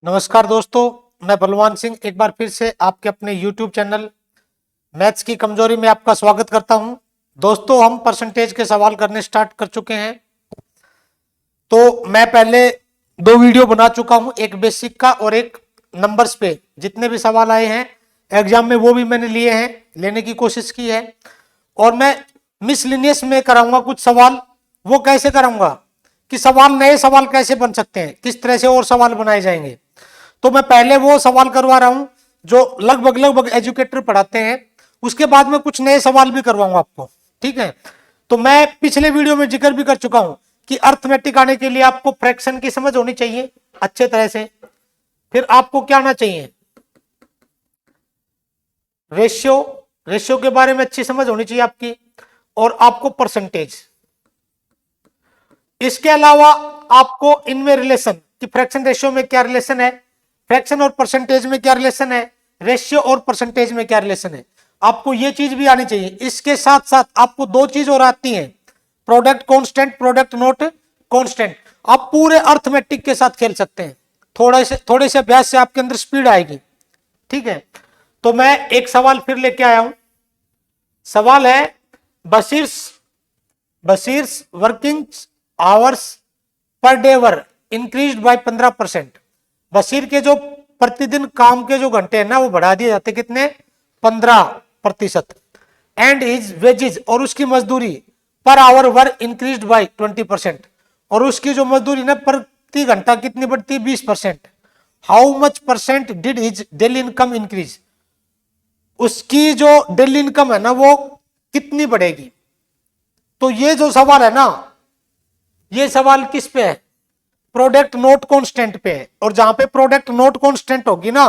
नमस्कार दोस्तों, मैं बलवान सिंह एक बार फिर से आपके अपने YouTube चैनल मैथ्स की कमजोरी में आपका स्वागत करता हूं। दोस्तों, हम परसेंटेज के सवाल करने स्टार्ट कर चुके हैं। तो मैं पहले दो वीडियो बना चुका हूं, एक बेसिक का और एक नंबर्स पे जितने भी सवाल आए हैं एग्जाम में वो भी मैंने लिए हैं, लेने की कोशिश की है। और मैं मिसलिनियस में कराऊंगा कुछ सवाल। वो कैसे कराऊंगा कि सवाल, नए सवाल कैसे बन सकते हैं, किस तरह से और सवाल बनाए जाएंगे। तो मैं पहले वो सवाल करवा रहा हूं जो लगभग एजुकेटर पढ़ाते हैं, उसके बाद में कुछ नए सवाल भी करवाऊंगा आपको। ठीक है। तो मैं पिछले वीडियो में जिक्र भी कर चुका हूं कि अर्थमेटिक आने के लिए आपको फ्रैक्शन की समझ होनी चाहिए अच्छे तरह से। फिर आपको क्या आना चाहिए, रेशियो, रेशियो के बारे में अच्छी समझ होनी चाहिए आपकी, और आपको परसेंटेज। इसके अलावा आपको इनमें रिलेशन कि फ्रैक्शन रेशियो में क्या रिलेशन है, फ्रैक्शन और परसेंटेज में क्या रिलेशन है, रेशियो और परसेंटेज में क्या रिलेशन है, आपको ये चीज भी आनी चाहिए। इसके साथ साथ आपको दो चीज और आती हैं, product constant, product not constant. आप पूरे अर्थमेटिक के साथ खेल सकते हैं। थोड़े से अभ्यास से आपके अंदर स्पीड आएगी। ठीक है। तो मैं एक सवाल फिर लेके आया हूं। सवाल है, Bashir's working hours per day were increased by 15%। Bashir के जो प्रतिदिन काम के जो घंटे हैं ना, वो बढ़ा दिए जाते कितने, 15%। एंड इज वेजेज, और उसकी मजदूरी पर आवर वर इंक्रीज्ड बाय 20%। और उसकी जो मजदूरी ना प्रति घंटा कितनी बढ़ती, 20%। How much percent did is daily income increase, उसकी जो डेली इनकम है ना वो कितनी बढ़ेगी। तो ये जो सवाल है ना, ये सवाल किस पे है, प्रोडक्ट नोट कांस्टेंट पे है। और जहां पे प्रोडक्ट नोट कांस्टेंट होगी ना,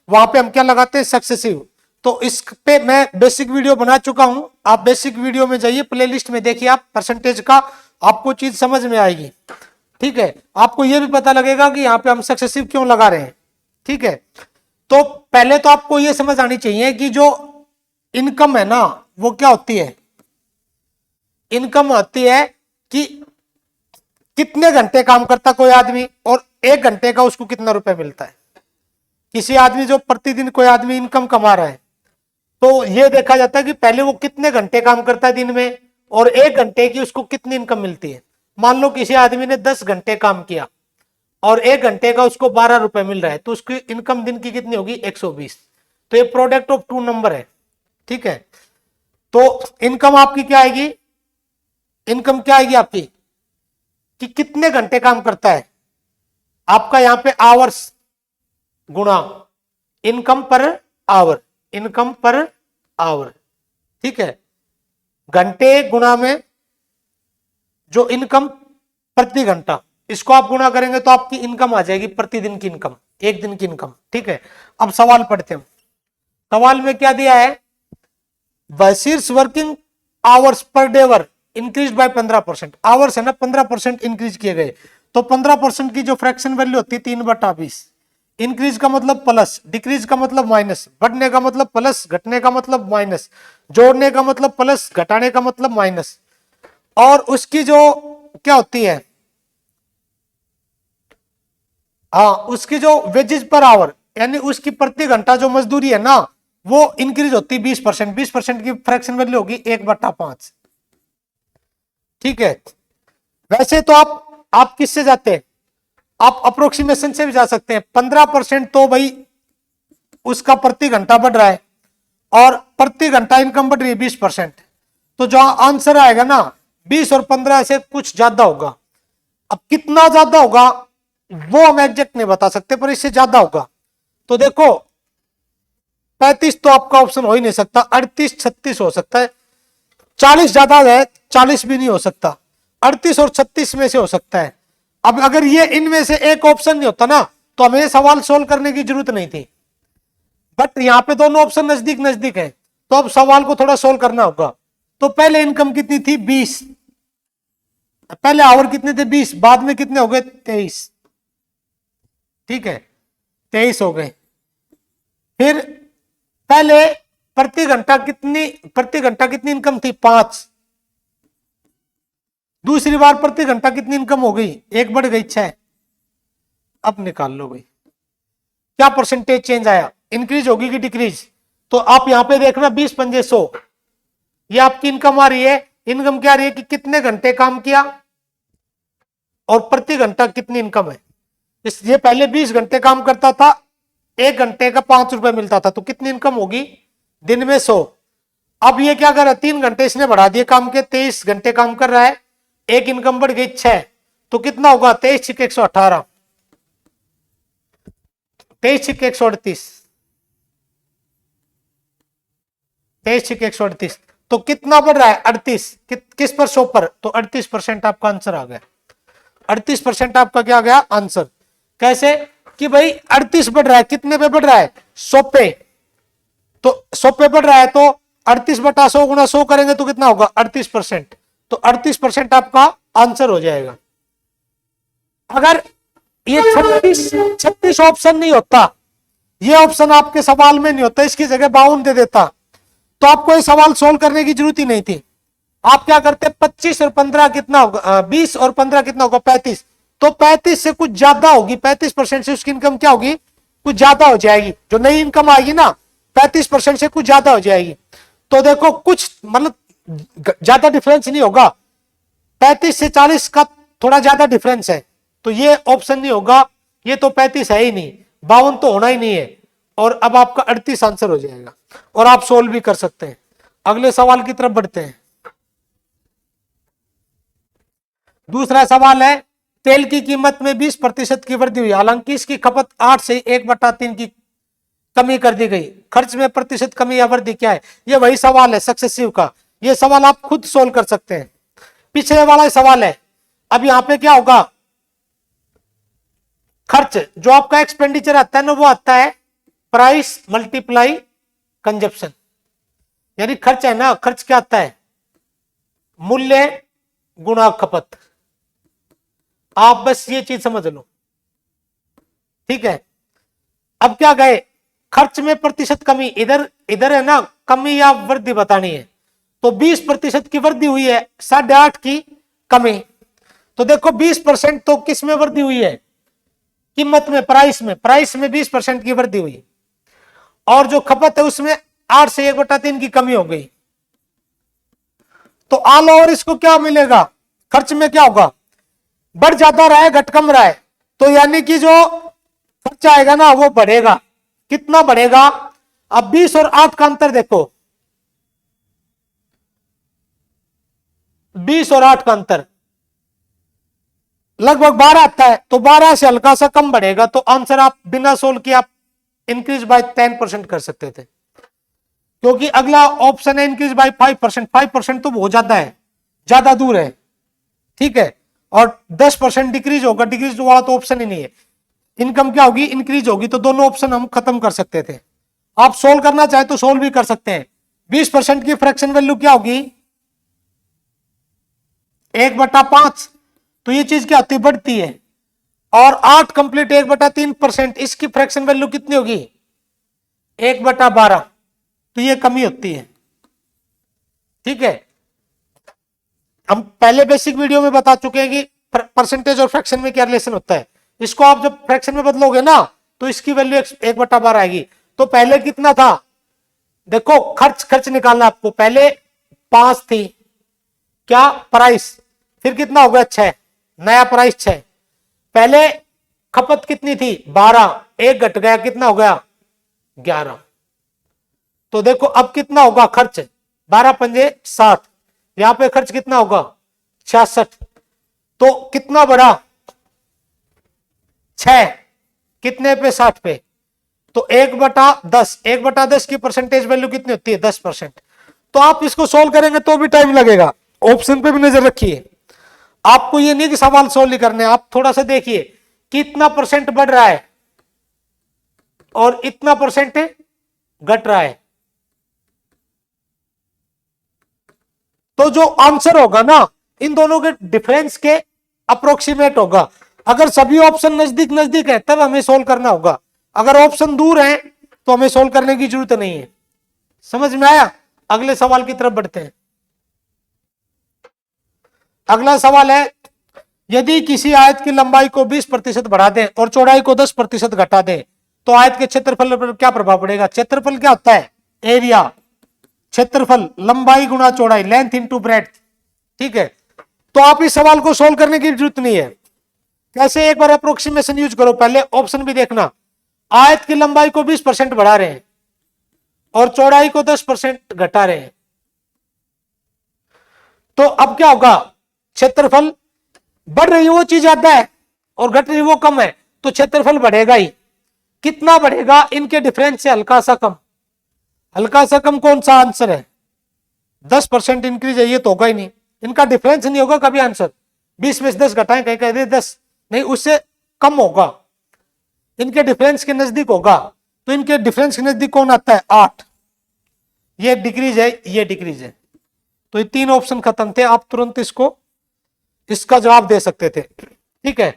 वहां पे हम क्या लगाते हैं, सक्सेसिव। तो इस पे मैं बेसिक वीडियो बना चुका हूं, आप बेसिक वीडियो में जाइए, प्लेलिस्ट में देखिए आप परसेंटेज का, आपको चीज समझ में आएगी। ठीक है। आपको यह भी पता लगेगा कि यहां पे हम सक्सेसिव क्यों लगा रहे हैं। ठीक है। तो पहले तो आपको यह समझ आनी चाहिए कि जो इनकम है ना वो क्या होती है। इनकम होती है कि कितने घंटे काम करता कोई आदमी और एक घंटे का उसको कितना रुपए मिलता है। किसी आदमी जो प्रतिदिन कोई आदमी इनकम कमा रहा है, तो यह देखा जाता है कि पहले वो कितने घंटे काम करता है दिन में और एक घंटे की उसको कितनी इनकम मिलती है। मान लो किसी आदमी ने 10 घंटे काम किया और एक घंटे का उसको 12 रुपए मिल रहा है, तो उसकी इनकम दिन की कितनी होगी, 120। तो ये प्रोडक्ट ऑफ टू नंबर है। ठीक है। तो इनकम आपकी क्या आएगी, इनकम क्या आएगी आपकी कि कितने घंटे काम करता है। आपका यहां पे आवर्स गुणा income per hour, income per hour. ठीक है। घंटे गुणा में जो इनकम प्रति घंटा, इसको आप गुणा करेंगे तो आपकी इनकम आ जाएगी, प्रतिदिन की इनकम, एक दिन की इनकम। ठीक है। अब सवाल पढ़ते हैं। सवाल में क्या दिया है, Bashir's working hours per day were increase by 15%। Hours है ना 15% इंक्रीज किए गए। तो 15% की जो फ्रैक्शन वैल्यू होती है 3/20। इंक्रीज का मतलब प्लस, डिक्रीज का मतलब माइनस, बढ़ने का मतलब प्लस, घटने का मतलब माइनस, जोड़ने का मतलब प्लस, घटाने का मतलब माइनस। और उसकी जो क्या होती है, हाँ, उसकी जो वेजेज पर आवर यानी उसकी प्रति घंटा जो मजदूरी है ना, वो इंक्रीज होती है 20%। 20% की फ्रैक्शन वैल्यू होगी 1/5। ठीक है। वैसे तो आप किससे जाते हैं, आप अप्रोक्सीमेशन से भी जा सकते हैं। 15% तो भाई उसका प्रति घंटा बढ़ रहा है और प्रति घंटा इनकम बढ़ रही है 20%। तो जो आंसर आएगा ना 20 और 15 से कुछ ज्यादा होगा। अब कितना ज्यादा होगा वो हम एग्जैक्ट नहीं बता सकते, पर इससे ज्यादा होगा। तो देखो 35 तो आपका ऑप्शन हो ही नहीं सकता, 38 36 हो सकता है, 40 ज्यादा है, 40 भी नहीं हो सकता, 38 और 36 में से हो सकता है। अब अगर ये इनमें से एक ऑप्शन नहीं होता ना, तो हमें सवाल सोल्व करने की जरूरत नहीं थी। बट यहां पे दोनों ऑप्शन नजदीक नजदीक है, तो अब सवाल को थोड़ा सोल्व करना होगा। तो पहले इनकम कितनी थी, 20। पहले आवर कितने थे, 20, बाद में कितने हो गए, 23। ठीक है, 23 हो गए। फिर पहले प्रति घंटा कितनी इनकम थी, 5। दूसरी बार प्रति घंटा कितनी इनकम हो गई, 1 बढ़ गई, 6। अब निकाल लो भाई, क्या परसेंटेज चेंज आया, इंक्रीज होगी कि डिक्रीज। तो आप यहां पे देखना 20 पंजे 100, ये आपकी इनकम आ रही है। इनकम क्या आ रही है कि कितने घंटे काम किया और प्रति घंटा कितनी इनकम है। ये पहले 20 घंटे काम करता था, 1 घंटे का 5 रुपए मिलता था, तो कितनी इनकम होगी, दिन में 100। अब ये क्या कर रहा है, 3 घंटे इसने बढ़ा दिए काम के, 23 घंटे काम कर रहा है, एक इनकम बढ़ गई 6, तो कितना होगा 23 छिक 118, 23 छिक 138, 23 छिक 138, तो कितना बढ़ रहा है 38, किस पर 100 पर, तो 38% आपका आंसर आ गया। 38% आपका क्या आ गया आंसर। कैसे कि भाई 38 बढ़ रहा है, कितने पे बढ़ रहा है 100 पे, तो 100 पे बढ़ रहा है, तो 38 बटा 100 गुना 100 करेंगे तो कितना होगा 38%, तो 38% आपका आंसर हो जाएगा। अगर ये 36 ऑप्शन नहीं होता, ये ऑप्शन आपके सवाल में नहीं होता, इसकी जगह 52 दे देता, तो आपको ये सवाल सोल्व करने की जरूरत ही नहीं थी। आप क्या करते, 25 और 15 कितना होगा, 20 और 15 कितना होगा 35, तो 35 से कुछ ज्यादा होगी, 35% से उसकी इनकम क्या होगी, कुछ ज्यादा हो जाएगी। जो नई इनकम आएगी ना 35% से कुछ ज्यादा हो जाएगी। तो देखो कुछ मतलब ज्यादा डिफरेंस नहीं होगा, 35 से 40 का थोड़ा ज्यादा डिफरेंस है, तो ये ऑप्शन नहीं होगा, ये तो 35 है ही नहीं, 52 तो होना ही नहीं है, और अब आपका 38 आंसर हो जाएगा और आप सोल्व भी कर सकते हैं। अगले सवाल की तरफ बढ़ते हैं। दूसरा सवाल है, तेल की कीमत में 20% की वृद्धि हुई, हालांकि इसकी खपत 8 से 1/3 की कमी कर दी गई, खर्च में प्रतिशत कमी या वृद्धि क्या है। ये वही सवाल है सक्सेसिव का, ये सवाल आप खुद सोल्व कर सकते हैं, पिछले वाला सवाल है। अब यहां पे क्या होगा, खर्च जो आपका एक्सपेंडिचर आता है ना, वो आता है प्राइस मल्टीप्लाई कंजप्शन, यानी खर्च है ना, खर्च क्या आता है, मूल्य गुणा खपत। आप बस ये चीज समझ लो, ठीक है। अब क्या गए, खर्च में प्रतिशत कमी, इधर इधर है ना कमी या वृद्धि बतानी है, तो 20% की वृद्धि हुई है, 8.5 की कमी। तो देखो 20% तो किस में वृद्धि हुई है, कीमत में, प्राइस में 20% की वृद्धि हुई, और जो खपत है उसमें 8 से 1/3 की कमी हो गई। तो ऑल ओवर इसको क्या मिलेगा, खर्च में क्या होगा, बढ़ जाता रहा है घट कम रहा है, तो यानी कि जो खर्च आएगा ना वो बढ़ेगा। कितना बढ़ेगा, अब 20 और 8 का अंतर देखो, 20 और 8 का अंतर लगभग 12 आता है, तो 12 से हल्का सा कम बढ़ेगा, तो आंसर आप बिना सोल्व किए आप इंक्रीज बाय 10% कर सकते थे, क्योंकि अगला ऑप्शन है इंक्रीज बाय 5%। 5% तो बहुत ज्यादा है, ज्यादा दूर है, ठीक है, और 10% डिक्रीज होगा, डिक्रीज वाला तो ऑप्शन ही नहीं है। इनकम क्या होगी, इंक्रीज होगी, तो दोनों ऑप्शन हम खत्म कर सकते थे। आप सोल्व करना चाहे तो सोल्व भी कर सकते हैं। 20% की फ्रैक्शन वैल्यू क्या होगी, 1/5, तो ये चीज क्या होती है, बढ़ती है, और 8 कंप्लीट 1/3%, इसकी फ्रैक्शन वैल्यू कितनी होगी 1/12, तो ये कमी होती है, ठीक है। हम पहले बेसिक वीडियो में बता चुके हैं कि परसेंटेज और फ्रैक्शन में क्या रिलेशन होता है। इसको आप जब फ्रैक्शन में बदलोगे ना तो इसकी वैल्यू 1/12 आएगी। तो पहले कितना था, देखो खर्च निकालना आपको, पहले 5 थी क्या प्राइस, फिर कितना हो गया 6, नया प्राइस 6, पहले खपत कितनी थी 12, एक घट गया, कितना हो गया 11। तो देखो अब कितना होगा खर्च, 12 पंजे 60, यहां पे खर्च कितना होगा 66, तो कितना बढ़ा 6, कितने पे 60 पे, तो 1/10, 1/10 की परसेंटेज वैल्यू कितनी होती है 10%। तो आप इसको सोल्व करेंगे तो भी टाइम लगेगा, ऑप्शन पे भी नजर रखिए। आपको ये नहीं कि सवाल सोल्व नहीं करने, आप थोड़ा सा देखिए कितना परसेंट बढ़ रहा है और इतना परसेंट घट रहा है, तो जो आंसर होगा ना इन दोनों के डिफरेंस के अप्रोक्सीमेट होगा। अगर सभी ऑप्शन नजदीक नजदीक है तब हमें सोल्व करना होगा, अगर ऑप्शन दूर है तो हमें सोल्व करने की जरूरत नहीं है। समझ में आया, अगले सवाल की तरफ बढ़ते हैं। अगला सवाल है, यदि किसी आयत की लंबाई को 20% बढ़ा दें और चौड़ाई को 10% घटा दें तो आयत के क्षेत्रफल पर क्या प्रभाव पड़ेगा? क्षेत्रफल क्या होता है? एरिया, क्षेत्रफल लंबाई गुणा चौड़ाई, लेंथ इनटू ब्रेड्थ। ठीक है, तो आप इस सवाल को सोल्व करने की जरूरत नहीं है। कैसे? एक बार अप्रोक्सीमेशन यूज करो, पहले ऑप्शन भी देखना। आयत की लंबाई को 20% बढ़ा रहे हैं और चौड़ाई को 10% घटा रहे हैं, तो अब क्या होगा? क्षेत्रफल बढ़ रही है वो चीज ज्यादा है और घट रही वो कम है, तो क्षेत्रफल बढ़ेगा ही। कितना बढ़ेगा? इनके डिफरेंस से हल्का सा कम। हल्का सा कम कौन सा आंसर है? 10% इंक्रीज है, ये तो होगा ही नहीं। इनका डिफरेंस नहीं होगा कभी आंसर। 20 में से 10 घटाएं, कहीं कह दे 10 नहीं, उससे कम होगा, इनके डिफरेंस के नजदीक होगा। तो इनके डिफरेंस के नजदीक कौन आता है? 8। ये डिक्रीज है, ये डिक्रीज है। तो ये 3 ऑप्शन खत्म थे, आप तुरंत इसका जवाब दे सकते थे। ठीक है,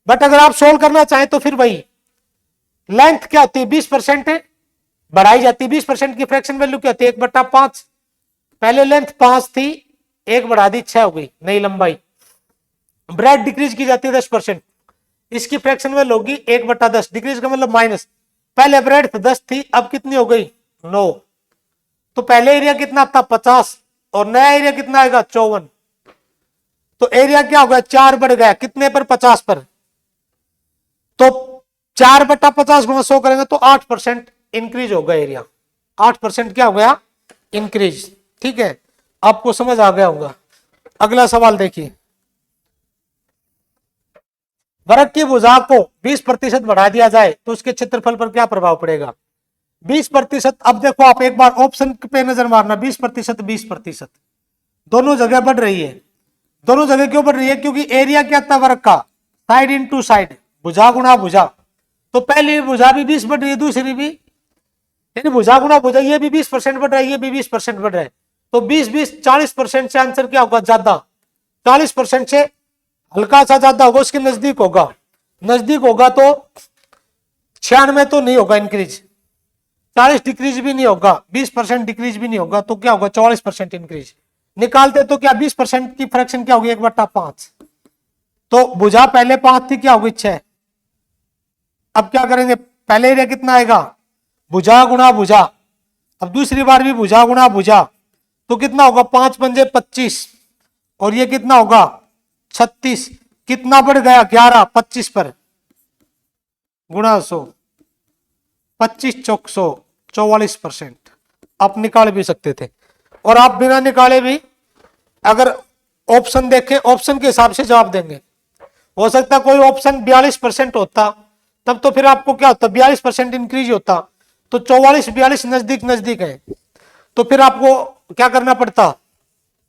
बट अगर आप सोल्व करना चाहें तो फिर वही लेंथ क्या होती है? 20% है, बढ़ाई जाती है। 20% की फ्रैक्शन वैल्यू क्या होती है? 1/5। पहले लेंथ 5 थी, 1 बढ़ा दी, 6 हो गई नई लंबाई। ब्रेड डिक्रीज की जाती है 10%, इसकी फ्रैक्शन वैल्यू होगी 1/10। डिक्रीज का मतलब माइनस। पहले ब्रेड 10 थी, अब कितनी हो गई? 9। तो पहले एरिया कितना था? 50, और नया एरिया कितना आएगा? 54। तो एरिया क्या हो गया? 4 बढ़ गया, कितने पर? 50 पर। तो 4/50 गुणा 100 करेंगे तो 8% इंक्रीज होगा एरिया। 8% क्या हो गया? इंक्रीज। ठीक है, आपको समझ आ गया होगा। अगला सवाल देखिए, वर्ग की भुजा को 20% बढ़ा दिया जाए तो उसके क्षेत्रफल पर क्या प्रभाव पड़ेगा? 20%। अब देखो, आप एक बार ऑप्शन पे नजर मारना। 20%, 20% दोनों जगह बढ़ रही है। दोनों जगह क्यों बढ़ रही है? क्योंकि एरिया क्या था वर्ग का? साइड इनटू साइड, भुजा गुणा भुजा। तो पहली भुजा भी 20 बढ़ रही है, दूसरी भी, यानी भुजा गुणा भुजा, ये भी 20% बढ़ रहा है, ये भी 20% बढ़ रहा है। तो 20-20 40% से आंसर क्या होगा? ज्यादा। 40% से हल्का सा ज्यादा होगा, उसके नजदीक होगा। नजदीक होगा तो 96 तो नहीं होगा इंक्रीज, 40 डिक्रीज भी नहीं होगा, 20% डिक्रीज भी नहीं होगा, तो क्या होगा? 44% इंक्रीज। निकालते तो क्या 20% की फ्रैक्शन क्या होगी? 1/5। तो भुजा पहले 5 थी, क्या होगी? 6। अब क्या करेंगे? पहले एरिया कितना आएगा? भुजा गुणा भुजा। अब दूसरी बार भी भुजा गुणा भुजा, तो कितना होगा? 5 पंजे 25, और ये कितना होगा? 36। कितना बढ़ गया? 11। 25 पर गुणा 100, 25 चौक 100, 44%। आप निकाल भी सकते थे, और आप बिना निकाले भी अगर ऑप्शन देखें, ऑप्शन के हिसाब से जवाब देंगे। हो सकता कोई ऑप्शन 42% होता, तब तो फिर आपको क्या होता? 42% इंक्रीज होता, तो 44-42 नजदीक नजदीक है, तो फिर आपको क्या करना पड़ता?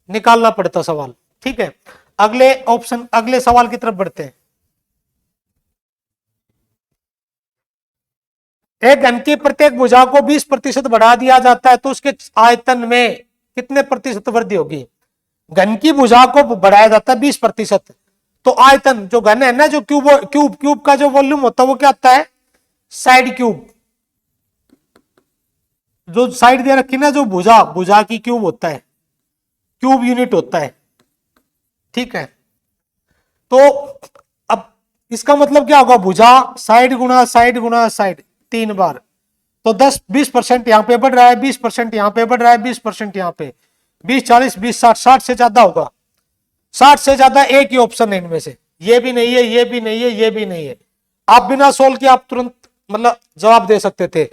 निकालना पड़ता सवाल। ठीक है, अगले ऑप्शन, अगले सवाल की तरफ बढ़ते हैं। एक घन की प्रत्येक भुजा को 20% बढ़ा दिया जाता है तो उसके आयतन में कितने प्रतिशत वृद्धि होगी? घन की भुजा को बढ़ाया जाता है 20%, तो आयतन जो घन है ना, जो क्यूब का जो वॉल्यूम होता है वो क्या आता है? Side cube. जो साइड दे रखी ना, जो भुजा की क्यूब होता है, क्यूब यूनिट होता है। ठीक है, तो अब इसका मतलब क्या होगा? भुजा साइड गुणा साइड गुणा साइड 3 बार, तो 10-20% यहां पे बढ़ रहा है, 20% यहां पे बढ़ रहा है, 20% यहां पे, 20-40, 20-60, 60 से ज्यादा होगा। 60 से ज्यादा एक ही ऑप्शन है इनमें से, ये भी नहीं है, ये भी नहीं है, ये भी नहीं है। आप बिना सोल्व किए आप तुरंत मतलब जवाब दे सकते थे,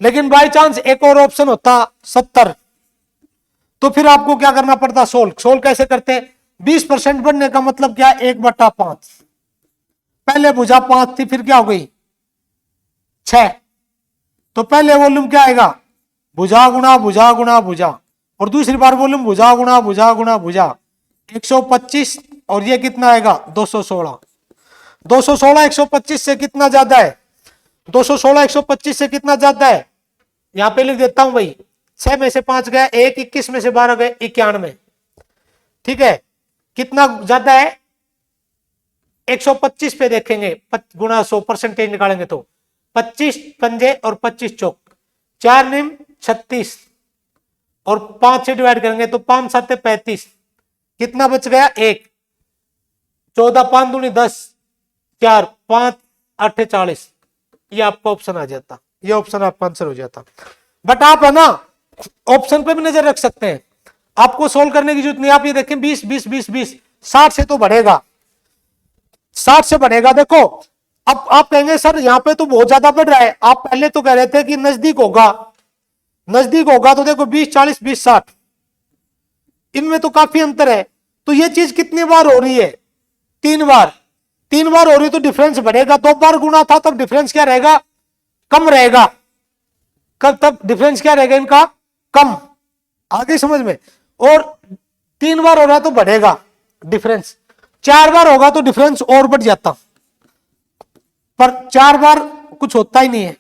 लेकिन बाई चांस एक और ऑप्शन होता 70, तो फिर आपको क्या करना पड़ता? सोल्व कैसे करते? 20% बढ़ने का मतलब क्या? 1/5। पहले भुजा 5 थी, फिर क्या हो गई? 6। तो पहले वॉल्यूम क्या आएगा? भुजा गुणा भुजा गुणा भुजा, और दूसरी बार वॉल्यूम भुजा गुणा भुजा गुणा भुजा, 125, और ये कितना आएगा? 216। 216 125 से कितना ज्यादा है? 216 125 से कितना ज्यादा है? यहां पे लिख देता हूं भाई, 6 में से 5 गया, 1, 21 में से 12 गए, 91। ठीक है, कितना ज्यादा है? 125 पे देखेंगे, गुणा 100 परसेंटेज निकालेंगे तो 25 पंजे और 25 चौक, 4 निम 36, और 5 से डिवाइड करेंगे तो 5 7 35, कितना बच गया? 1। 14 5 दूनी 10, 4 5 8 40, ये आपका ऑप्शन आ जाता, ये ऑप्शन आपका आंसर हो जाता। बट आप है ना ऑप्शन पे भी नजर रख सकते हैं, आपको सोल्व करने की जरूरत नहीं। आप ये देखें 20 20 20 20 60 से तो बढ़ेगा, 60 से बढ़ेगा। देखो अब आप कहेंगे सर यहां पे तो बहुत ज्यादा बढ़ रहा है, आप पहले तो कह रहे थे कि नजदीक होगा, नजदीक होगा तो देखो 20 40 20 60, इनमें तो काफी अंतर है। तो ये चीज कितनी बार हो रही है, 3 बार, 3 बार हो रही तो डिफरेंस बढ़ेगा। 2 बार गुना था तब डिफरेंस क्या रहेगा, कम रहेगा। कब तब डिफरेंस क्या रहेगा इनका, कम। आगे समझ में। और 3 बार हो रहा तो बढ़ेगा डिफरेंस, 4 बार होगा तो डिफरेंस और बढ़ जाता, पर 4 बार कुछ होता ही नहीं है।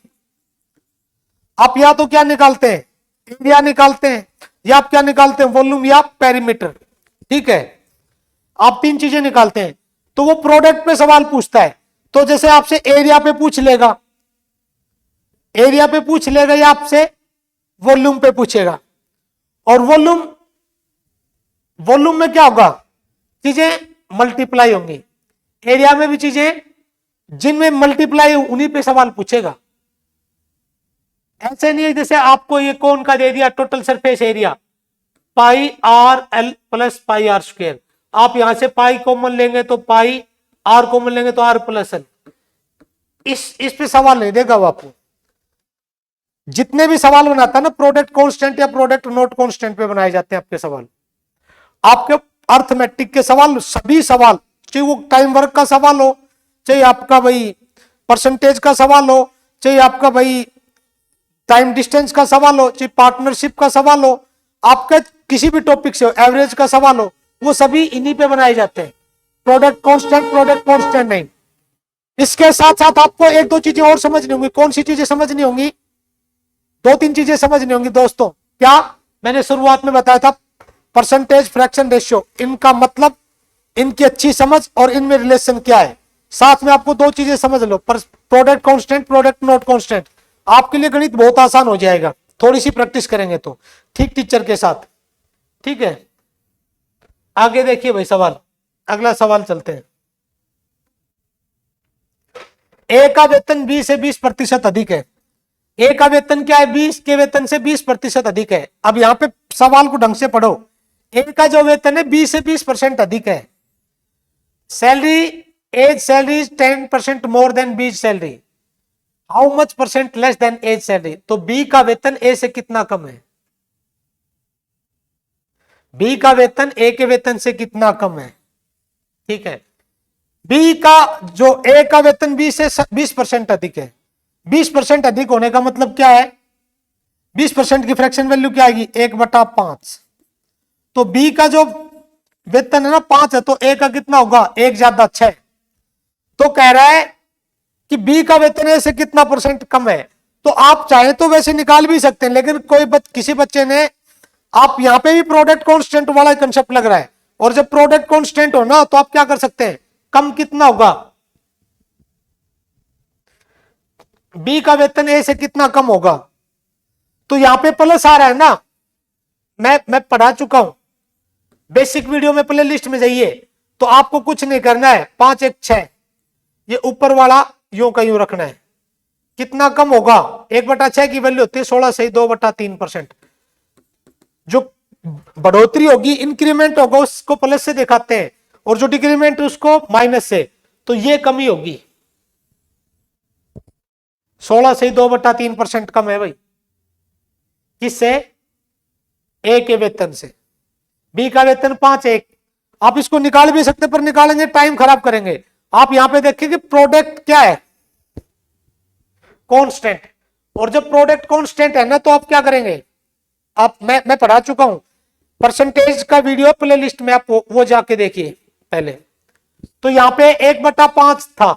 आप या तो क्या निकालते हैं, एरिया निकालते हैं, या आप क्या निकालते हैं, वॉल्यूम या पेरीमीटर। ठीक है, आप 3 चीजें निकालते हैं। तो वो प्रोडक्ट पे सवाल पूछता है, तो जैसे आपसे एरिया पे पूछ लेगा, एरिया पे पूछ लेगा या आपसे वॉल्यूम पे पूछेगा। और वॉल्यूम, वॉल्यूम में क्या होगा, चीजें मल्टीप्लाई होंगी। एरिया में भी चीजें जिनमें मल्टीप्लाई उन्हीं पे सवाल पूछेगा। ऐसे नहीं है जैसे आपको ये कौन का दे दिया, total surface area pi R L plus pi R square. आप यहां से पाई कॉमन लेंगे तो पाई, आर कॉमन लेंगे तो आर प्लस एल। इस पे सवाल नहीं देगा वो आपको। जितने भी सवाल बनाता है ना प्रोडक्ट कांस्टेंट या प्रोडक्ट नॉट कांस्टेंट पे बनाए जाते हैं आपके सवाल। आपके अर्थमेटिक के सवाल, सभी सवाल, चाहे वो टाइम वर्क का सवाल हो, चाहे आपका भाई परसेंटेज का सवाल हो, चाहे आपका भाई टाइम डिस्टेंस का सवाल हो, चाहे पार्टनरशिप का सवाल हो, आपका किसी भी टॉपिक से हो, एवरेज का सवाल हो, वो सभी इन्हीं पे बनाए जाते हैं। प्रोडक्ट कांस्टेंट नहीं। इसके साथ साथ आपको एक दो चीजें और समझनी होंगी। कौन सी चीजें समझनी होंगी, 2-3 चीजें समझनी होंगी दोस्तों। क्या मैंने शुरुआत में बताया था, परसेंटेज फ्रैक्शन रेशियो, इनका मतलब, इनकी अच्छी समझ और इनमें रिलेशन क्या है। साथ में आपको 2 चीजें समझ लो, product constant, product not constant. आपके लिए गणित बहुत आसान हो जाएगा, थोड़ी सी प्रैक्टिस करेंगे तो, ठीक टीचर के साथ। ठीक है, आगे देखिए भाई सवाल, अगला सवाल चलते हैं। ए का वेतन बी से 20% अधिक है। ए का वेतन क्या है, 20 के वेतन से 20% अधिक है। अब यहां पे सवाल को ढंग से पढ़ो। ए का जो वेतन है 20 से 20% अधिक है। Salary, A's salary is 10% more than B salary, how much percent less than A's salary. तो बी का वेतन ए से कितना कम है, बी का वेतन ए के वेतन से कितना कम है। ठीक है, बी का जो ए का वेतन बी से 20% अधिक है। 20% अधिक होने का मतलब क्या है, 20% की फ्रैक्शन वैल्यू क्या आएगी, 1/5। तो बी का जो वेतन है ना 5 है, तो ए का कितना होगा, 1 ज्यादा 6। तो कह रहा है कि बी का वेतन ए से कितना परसेंट कम है। तो आप चाहे तो वैसे निकाल भी सकते हैं, लेकिन किसी बच्चे ने, आप यहां पे भी प्रोडक्ट कांस्टेंट वाला कंसेप्ट लग रहा है, और जब प्रोडक्ट कांस्टेंट हो ना तो आप क्या कर सकते हैं, कम कितना होगा, बी का वेतन ए से कितना कम होगा। तो यहां पे प्लस आ रहा है ना, मैं पढ़ा चुका हूं बेसिक वीडियो में, प्ले लिस्ट में जाइए। तो आपको कुछ नहीं करना है, 5 1 6, ये ऊपर वाला यूं का यूं रखना है। कितना कम होगा, 1/6 की वैल्यू होती है 16 से 2/3%। जो बढ़ोतरी होगी, इंक्रीमेंट होगा, उसको प्लस से दिखाते हैं, और जो डिक्रीमेंट उसको माइनस से। तो ये कमी होगी, 16 से 2/3% कम है भाई, किससे, ए के वेतन से। बी का वेतन 5 1, आप इसको निकाल भी सकते, पर निकालेंगे टाइम खराब करेंगे। आप यहां पे देखिए कि प्रोडक्ट क्या है, कांस्टेंट। और जब प्रोडक्ट कांस्टेंट है ना तो आप क्या करेंगे, आप मैं पढ़ा चुका हूं, परसेंटेज का वीडियो प्ले लिस्ट में, आप वो जाके देखिए पहले। तो यहां पे 1/5 था,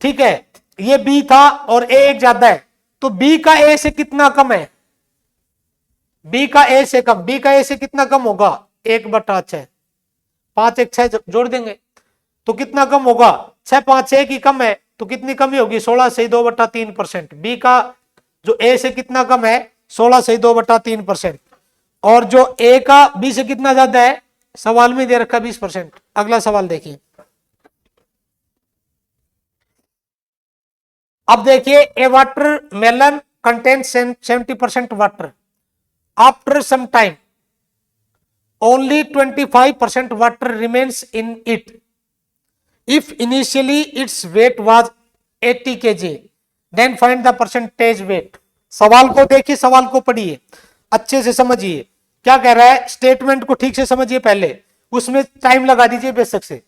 ठीक है, ये बी था और ए 1 ज्यादा है, तो बी का ए से कितना कम है, बी का ए से कम। बी का ए से कितना कम होगा, 1/6, 5 1 6 जोड़ देंगे तो कितना कम होगा, 6 5 6 की कम है, तो कितनी कमी होगी, 16 से 2/3%। बी का जो ए से कितना कम है, 16 से 2/3%। और जो ए का बी से कितना ज्यादा है, सवाल में दे रखा 20%। अगला सवाल देखिए, अब देखिए, a watermelon contains 70% water, after some time only 25% water remains in it. If initially its weight was 80 kg, then find the percentage weight. सवाल को देखिए, सवाल को पढ़िए, अच्छे से समझिए क्या कह रहा है, स्टेटमेंट को ठीक से समझिए, पहले उसमें टाइम लगा दीजिए बेशक से।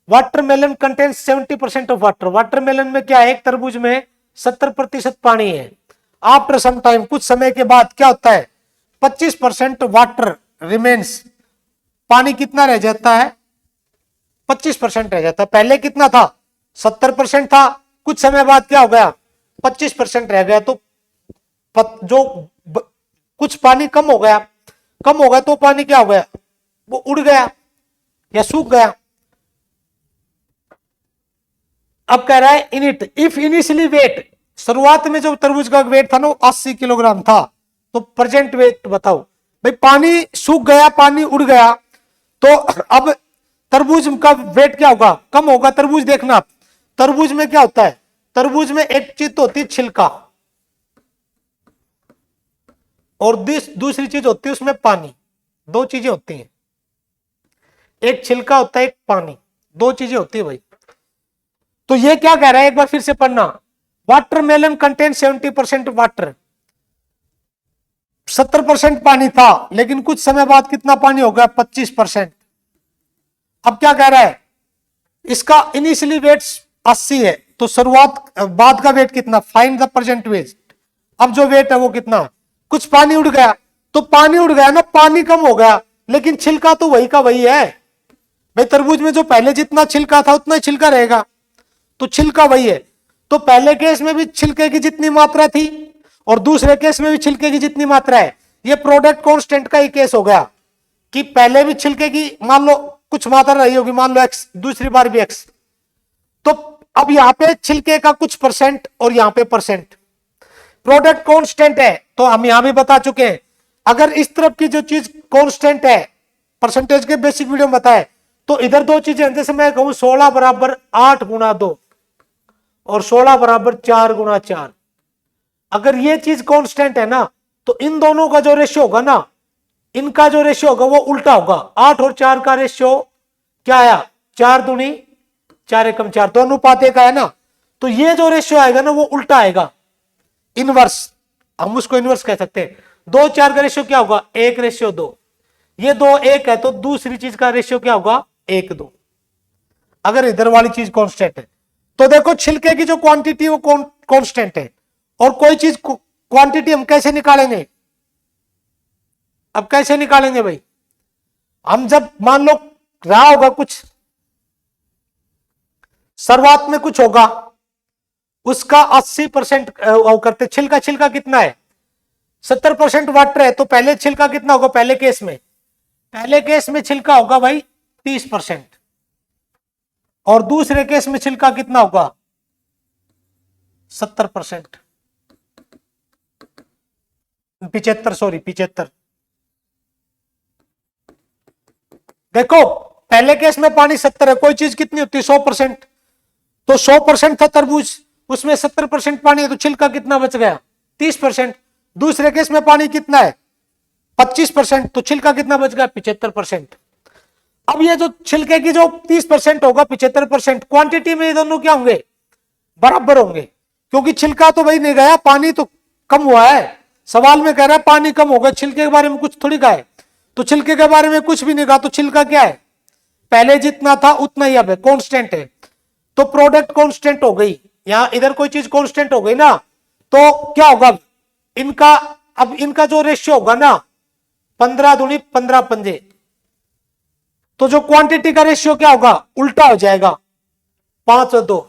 Watermelon contains 70% of water, watermelon में क्या है, एक तरबूज में 70% पानी है। आफ्टर सम टाइम, कुछ समय के बाद क्या होता है, 25% वाटर रिमेन्स, पानी कितना रह जाता है, 25% रह जाता है। पहले कितना था, 70% था, कुछ समय बाद क्या हो गया, 25% रह गया। तो जो कुछ पानी कम हो गया, कम हो गया तो पानी क्या हो गया, वो उड़ गया या सूख गया। अब कह रहा है in it, if initially weight, शुरुआत में जो तरबूज का वेट था ना 80 किलोग्राम था, तो प्रेजेंट वेट बताओ भाई। पानी सूख गया, पानी उड़ गया, तो अब तरबूज का वेट क्या होगा, कम होगा। तरबूज देखना आप, तरबूज में क्या होता है, तरबूज में एक चीज तो होती है छिलका, और दूसरी चीज होती है उसमें पानी। दो चीजें होती हैं, एक छिलका होता है, एक पानी, दो चीजें होती है भाई। तो ये क्या कह रहा है, एक बार फिर से पढ़ना, वाटरमेलन कंटेन 70% वाटर, 70% पानी था, लेकिन कुछ समय बाद कितना पानी हो गया, 25%। अब क्या कह रहा है, इसका इनिशियली वेट 80 है, तो शुरुआत बाद का वेट कितना, फाइंड द प्रेजेंट वेट। अब जो वेट है वो कितना, कुछ पानी उड़ गया, तो पानी उड़ गया ना, पानी कम हो गया, लेकिन छिलका तो वही का वही है भाई। तरबूज में जो पहले जितना छिलका था उतना ही छिलका रहेगा, तो छिलका वही है। तो पहले केस में भी छिलके की जितनी मात्रा थी और दूसरे केस में भी छिलके की जितनी मात्रा है, ये प्रोडक्ट कांस्टेंट का ही केस हो गया कि पहले भी छिलके की मान लो कुछ मात्रा रही होगी, मान लो x, दूसरी बार भी x। तो अब यहां पे छिलके का कुछ परसेंट और यहां पे परसेंट, प्रोडक्ट कांस्टेंट है। तो हम यहां भी बता चुके हैं, अगर इस तरफ की जो चीज कांस्टेंट है, परसेंटेज के बेसिक वीडियो में बताए, तो इधर दो चीजें, जैसे मैं कहूं 16 बराबर 8 गुना 2 और 16 बराबर 4 गुना 4, अगर ये चीज कांस्टेंट है ना, तो इन दोनों का जो रेशियो होगा ना, इनका जो रेशियो होगा वो उल्टा होगा। 8 और 4 का रेशियो क्या आया, 4 दूनी 4 एकम 4, तो अनुपात एक आया ना, तो ये जो रेशियो आएगा ना वो उल्टा आएगा, इनवर्स, हम उसको इनवर्स कह सकते हैं। 2 4 का रेशियो क्या होगा, 1 रेशियो 2, ये 2 1 है, तो दूसरी चीज का रेशियो क्या होगा, 1 2, अगर इधर वाली चीज कांस्टेंट है। तो देखो छिलके की जो क्वांटिटी वो कांस्टेंट है, और कोई चीज क्वांटिटी हम कैसे निकालेंगे, अब कैसे निकालेंगे भाई, हम जब मान लो रहा होगा कुछ, शुरुआत में कुछ होगा, उसका 80% करते, छिलका, छिलका कितना है, 70% वाटर है, तो पहले छिलका कितना होगा, पहले केस में, पहले केस में छिलका होगा भाई 30%, और दूसरे केस में छिलका कितना होगा, 70%, 75, सॉरी 75। देखो पहले केस में पानी 70 है, कोई चीज कितनी होती है, 100%, तो 100% था तरबूज, उसमें 70% पानी है, तो छिलका कितना बच गया, 30%। दूसरे केस में पानी कितना है, 25%, तो छिलका कितना बच गया, 75%। अब ये जो छिलके की जो 30% होगा, 75%, क्वांटिटी में ये दोनों क्या होंगे, बराबर होंगे, क्योंकि छिलका तो भाई नहीं गया, पानी तो कम हुआ है। सवाल में कह रहा है पानी कम होगा, छिलके के बारे में कुछ थोड़ी कहा है, तो छिलके के बारे में कुछ भी नहीं कहा, तो छिलका क्या है, पहले जितना था उतना ही अब है, कांस्टेंट है, तो प्रोडक्ट कांस्टेंट हो गई। यहां इधर कोई चीज कांस्टेंट हो गई ना, तो क्या होगा इनका, अब इनका जो रेशियो होगा ना, 15 दूनी 15 पंजे, तो जो क्वांटिटी का रेशियो क्या होगा, उल्टा हो जाएगा, 5 और 2,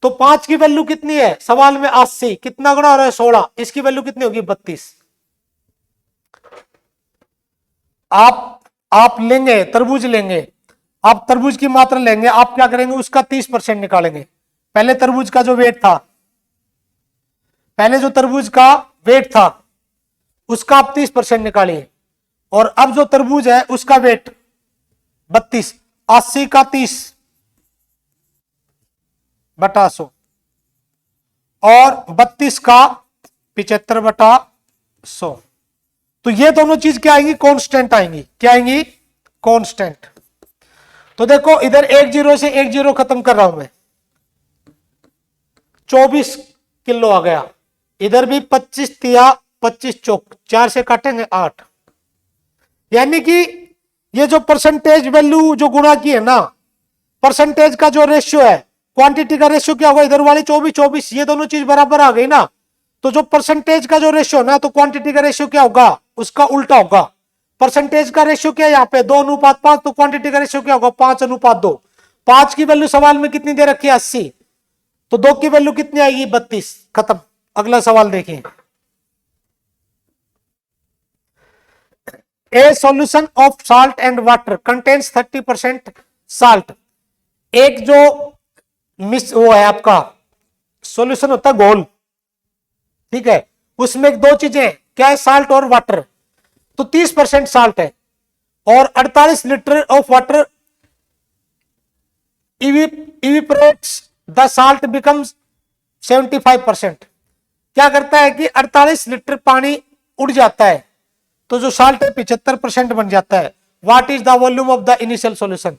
तो 5 की वैल्यू कितनी है, सवाल में 80, कितना गुना हो रहा है, 16, इसकी वैल्यू कितनी होगी, 32। आप लेंगे तरबूज, लेंगे आप तरबूज की मात्रा लेंगे, आप क्या करेंगे, उसका 30% निकालेंगे। पहले तरबूज का जो वेट था, पहले जो तरबूज का वेट था उसका आप 30% निकालिए, और अब जो तरबूज है उसका वेट 32, 80 का 30 बटा 100, और 32 का 75/100। तो ये दोनों चीज क्या आएंगी, कांस्टेंट आएंगी। क्या आएंगी, कांस्टेंट। तो देखो इधर 1 0 से 1 0 खत्म कर रहा हूं मैं, 24 किलो आ गया। इधर भी 25 तिया 25 चौक, 4 से काटेंगे 8। यानी कि ये जो परसेंटेज वैल्यू जो गुणा की है ना, परसेंटेज का जो रेशियो है, क्वांटिटी का रेशियो क्या होगा, इधर वाली 24 24, ये दोनों चीज बराबर आ गई ना। तो जो परसेंटेज का जो रेशियो ना, तो क्वांटिटी का रेशियो क्या होगा, उसका उल्टा होगा। परसेंटेज का रेशियो क्या है यहाँ पे 2:5, तो क्वांटिटी का रेशियो क्या होगा 5:2। 5 की वैल्यू सवाल में कितनी दे रखी है 80, तो 2 की वैल्यू कितनी आएगी 32। खत्म। अगला सवाल देखिए, ए solution of salt and water contains 30% salt. एक जो मिस वो है आपका सॉल्यूशन होता है घोल, ठीक है, उसमें दो चीजें क्या है, साल्ट और वाटर। तो 30% साल्ट है और 48 litre of water evaporates the salt becomes 75%। क्या करता है कि 48 लीटर पानी उड़ जाता है, तो जो साल्ट है 75% बन जाता है। What is the volume of the initial solution,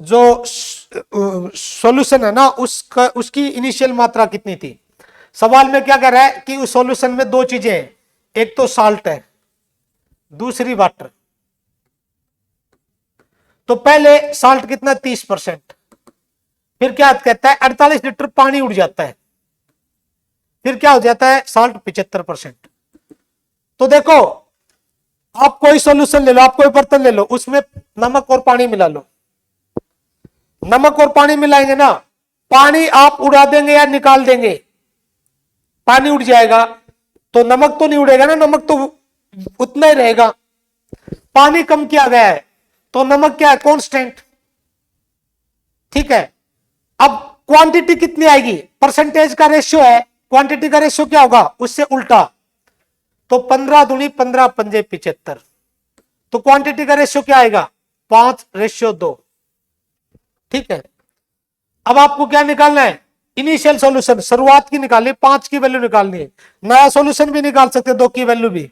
जो सॉल्यूशन है ना उसका उसकी इनिशियल मात्रा कितनी थी। सवाल में क्या कह रहा है कि उस सॉल्यूशन में दो चीजें हैं, एक तो साल्ट है, दूसरी वाटर। तो पहले साल्ट कितना 30%, फिर क्या कहता है 48 लीटर पानी उड़ जाता है, फिर क्या हो जाता है साल्ट 75%। तो देखो आप कोई सॉल्यूशन ले लो, आप कोई बर्तन ले लो, उसमें नमक और पानी मिला लो। नमक और पानी मिलाएंगे ना, पानी आप उड़ा देंगे या निकाल देंगे, पानी उड़ जाएगा, तो नमक तो नहीं उड़ेगा ना, नमक तो उतना ही रहेगा। पानी कम किया गया है तो नमक क्या है कांस्टेंट, ठीक है। अब क्वांटिटी कितनी आएगी, परसेंटेज का रेशियो है, क्वांटिटी का रेशियो क्या होगा उससे उल्टा। तो 15 दूनी 15 पंजे 75, तो क्वांटिटी का रेशियो क्या आएगा 5:2, ठीक है। अब आपको क्या निकालना है, इनिशियल सॉल्यूशन, शुरुआत की निकालनी, 5 की वैल्यू निकालनी है। नया सॉल्यूशन भी निकाल सकते हैं, 2 की वैल्यू भी,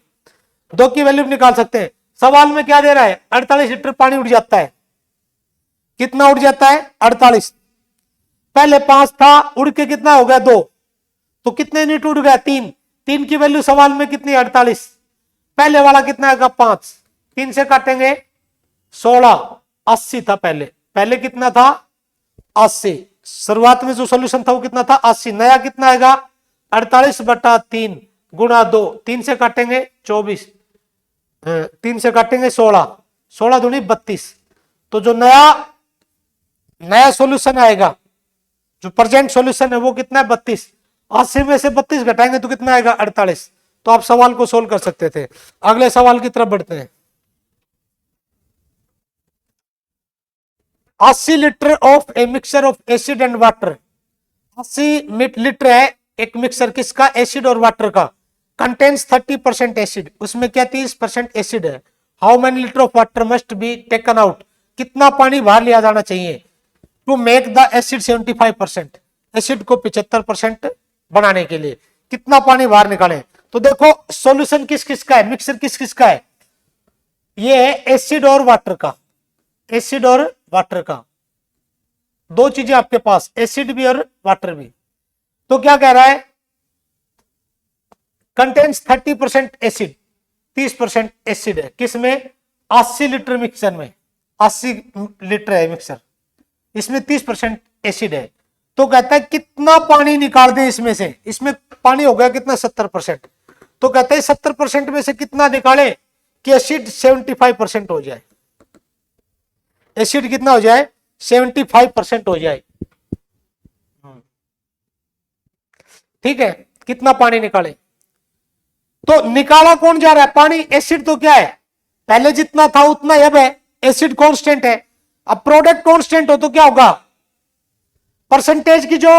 2 की वैल्यू भी निकाल सकते हैं। सवाल में क्या दे रहा है 48 लीटर पानी उड़ जाता है, कितना उड़ जाता है 48, पहले 5 था उड़ के कितना हो गया 2, तो कितने यूनिट उड़ गया 3, 3 की वैल्यू सवाल में कितनी 48, पहले वाला कितना आएगा 5, 3 से काटेंगे 16, 80 था पहले, पहले कितना था 80, शुरुआत में जो सॉल्यूशन था वो कितना था 80, नया कितना आएगा 48/3 गुणा 2, 3 से काटेंगे 24, 3 से काटेंगे 16, 16 दूनी 32। तो जो नया सॉल्यूशन आएगा, जो प्रेजेंट सॉल्यूशन है वो कितना है 32, 80 में से 32 घटाएंगे तो कितना आएगा 48। तो आप सवाल को सोल्व कर सकते थे। अगले सवाल की तरफ बढ़ते हैं। 80 litre of a mixture of acid and water, 80 litre है एक मिक्सर किसका, एसिड और वाटर का, कंटेन्स 30% एसिड, उसमें क्या 30% एसिड है। How many litre of water must be taken out, कितना पानी बाहर लिया जाना चाहिए to make the acid 75%, acid को 75% बनाने के लिए कितना पानी बाहर निकालें। तो देखो सॉल्यूशन किस किस का है, मिक्सर किस किस का है, ये है एसिड और वाटर का, एसिड और वाटर का, दो चीजें आपके पास, एसिड भी और वाटर भी। तो क्या कह रहा है कंटेन्स 30% एसिड, 30% एसिड है किसमें 80 लीटर मिक्सर में, 80 लीटर है मिक्सर, इसमें 30% एसिड है। तो कहता है कितना पानी निकाल दें इसमें से, इसमें पानी हो गया कितना 70%, तो कहता है 70% में से कितना निकालें कि एसिड 75% हो जाए, एसिड कितना हो जाए 75% हो जाए, ठीक है। कितना पानी निकाले, तो निकाला कौन जा रहा है पानी, एसिड तो क्या है पहले जितना था उतना अब है, एसिड कांस्टेंट है। अब प्रोडक्ट कांस्टेंट हो तो क्या होगा, परसेंटेज की जो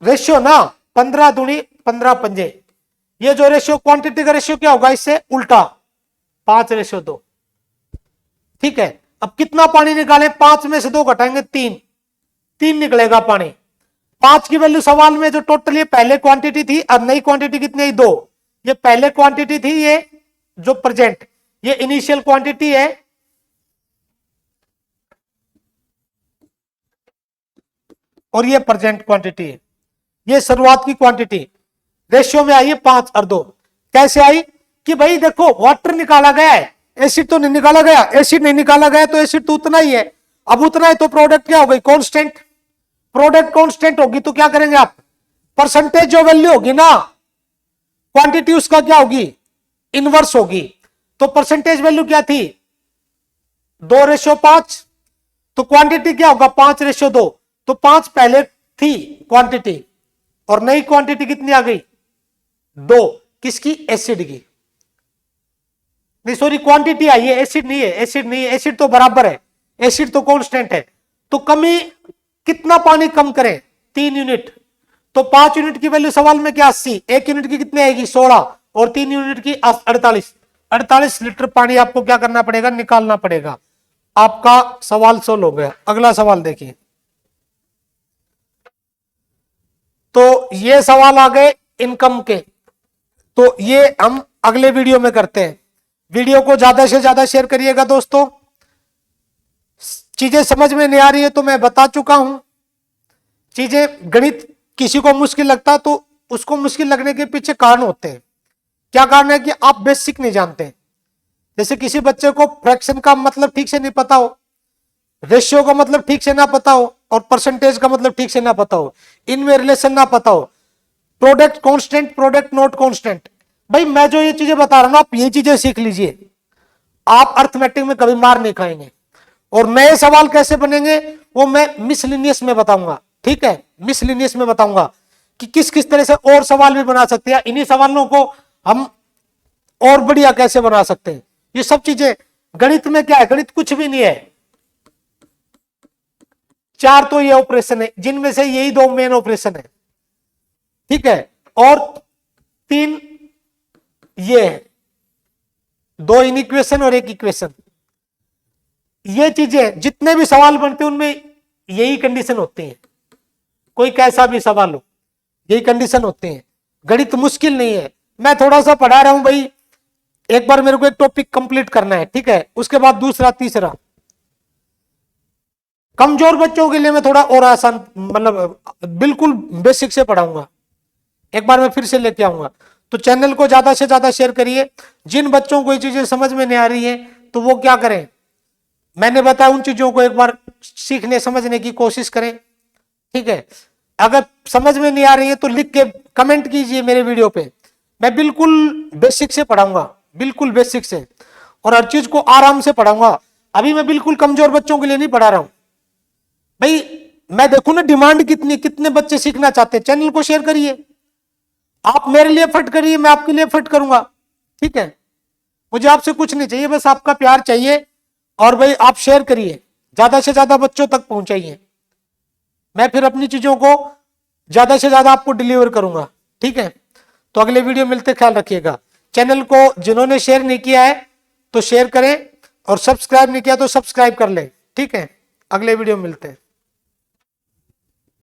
रेशियो ना 15 दूनी 15 पंजे, ये जो रेशियो क्वांटिटी का रेशियो क्या होगा इससे उल्टा 5:2, ठीक है। अब कितना पानी निकालें, 5 में से 2 घटाएंगे 3, 3 निकलेगा पानी। 5 की वैल्यू सवाल में जो टोटल ये पहले क्वांटिटी थी और नई क्वांटिटी कितनी है 2। ये पहले क्वांटिटी थी, ये जो प्रेजेंट, ये इनिशियल क्वांटिटी है, और ये प्रेजेंट क्वांटिटी है, ये शुरुआत की क्वांटिटी। रेशियो में आई है 5 और 2। कैसे आई कि भाई देखो वाटर निकाला गया है, एसिड तो नहीं निकाला गया, एसिड नहीं निकाला गया तो एसिड तो उतना ही है, अब उतना है तो प्रोडक्ट क्या हो गई, कांस्टेंट। प्रोडक्ट कांस्टेंट होगी तो क्या करेंगे आप, परसेंटेज जो वैल्यू होगी ना क्वांटिटी उसका क्या होगी, इनवर्स होगी। तो परसेंटेज वैल्यू क्या थी 2:5, तो क्वांटिटी क्या होगा 5:2। तो 5 पहले थी क्वांटिटी और नई क्वांटिटी कितनी आ गई 2, किसकी, एसिड की। नहीं सॉरी, क्वांटिटी आई है, एसिड नहीं है, एसिड नहीं है, एसिड तो बराबर है, एसिड तो कांस्टेंट है। तो कमी कितना पानी कम करें 3 यूनिट। तो 5 यूनिट की वैल्यू सवाल में क्या 80, 1 यूनिट की कितनी आएगी 16 और 3 यूनिट की 48 लीटर पानी आपको क्या करना पड़ेगा, निकालना पड़ेगा। आपका सवाल सोल्व हो गया। अगला सवाल देखिए। तो ये सवाल आ गए इनकम के, तो ये हम अगले वीडियो में करते हैं। वीडियो को ज्यादा से ज्यादा शेयर करिएगा दोस्तों। चीजें समझ में नहीं आ रही है तो मैं बता चुका हूं, चीजें गणित किसी को मुश्किल लगता तो उसको मुश्किल लगने के पीछे कारण होते हैं। क्या कारण है कि आप बेसिक नहीं जानते। जैसे किसी बच्चे को फ्रैक्शन का मतलब ठीक से नहीं पता हो, रेशियो का मतलब ठीक से ना पता हो, और परसेंटेज का मतलब ठीक से ना पता हो, इनमें रिलेशन ना पता हो, product constant, product not constant. भाई मैं जो ये चीजें बता रहा हूं ना, आप ये चीजें सीख लीजिए, आप अर्थमेटिक में कभी मार नहीं खाएंगे। और नए सवाल कैसे बनेंगे वो मैं मिसलिनियस में बताऊंगा, ठीक है, मिसलिनियस में बताऊंगा कि किस किस तरह से और सवाल भी बना सकते हैं, इन्हीं सवालों को हम और बढ़िया कैसे बना सकते हैं। ये सब चीजें गणित में क्या है, गणित कुछ भी नहीं है। 4 तो ये ऑपरेशन है जिनमें से यही 2 मेन ऑपरेशन है, ठीक है, और 3 ये है, 2 इनइक्वेशन और 1 इक्वेशन। ये चीजें जितने भी सवाल बनते हैं उनमें यही कंडीशन होती है, कोई कैसा भी सवाल हो यही कंडीशन होती है। गणित मुश्किल नहीं है, मैं थोड़ा सा पढ़ा रहा हूं भाई, एक बार मेरे को एक टॉपिक कंप्लीट करना है, ठीक है, उसके बाद दूसरा तीसरा। कमजोर बच्चों के लिए मैं थोड़ा और आसान, मतलब बिल्कुल बेसिक से पढ़ाऊंगा, एक बार मैं फिर से लेके आऊंगा। तो चैनल को ज्यादा से ज्यादा शेयर करिए। जिन बच्चों को ये चीजें समझ में नहीं आ रही है तो वो क्या करें, मैंने बताया उन चीजों को एक बार सीखने समझने की कोशिश करें, ठीक है। अगर समझ में नहीं आ रही है तो लिख के कमेंट कीजिए मेरे वीडियो पे, मैं बिल्कुल बेसिक से पढ़ाऊंगा, बिल्कुल बेसिक से, और हर चीज को आराम से पढ़ाऊंगा। अभी मैं बिल्कुल कमजोर बच्चों के लिए नहीं पढ़ा रहा हूं भाई, मैं देखूं ना डिमांड कितनी, कितने बच्चे सीखना चाहते हैं। चैनल को शेयर करिए, आप मेरे लिए एफर्ट करिए, मैं आपके लिए एफर्ट करूंगा, ठीक है। मुझे आपसे कुछ नहीं चाहिए, बस आपका प्यार चाहिए, और भाई आप शेयर करिए, ज्यादा से ज्यादा बच्चों तक पहुंचाइए। मैं फिर अपनी चीजों को ज्यादा से ज्यादा आपको डिलीवर करूंगा, ठीक है। तो अगले वीडियो मिलते, ख्याल रखिएगा। चैनल को जिन्होंने शेयर नहीं किया है तो शेयर करें, और सब्सक्राइब नहीं किया तो सब्सक्राइब कर लें, ठीक है। अगले वीडियो मिलते हैं।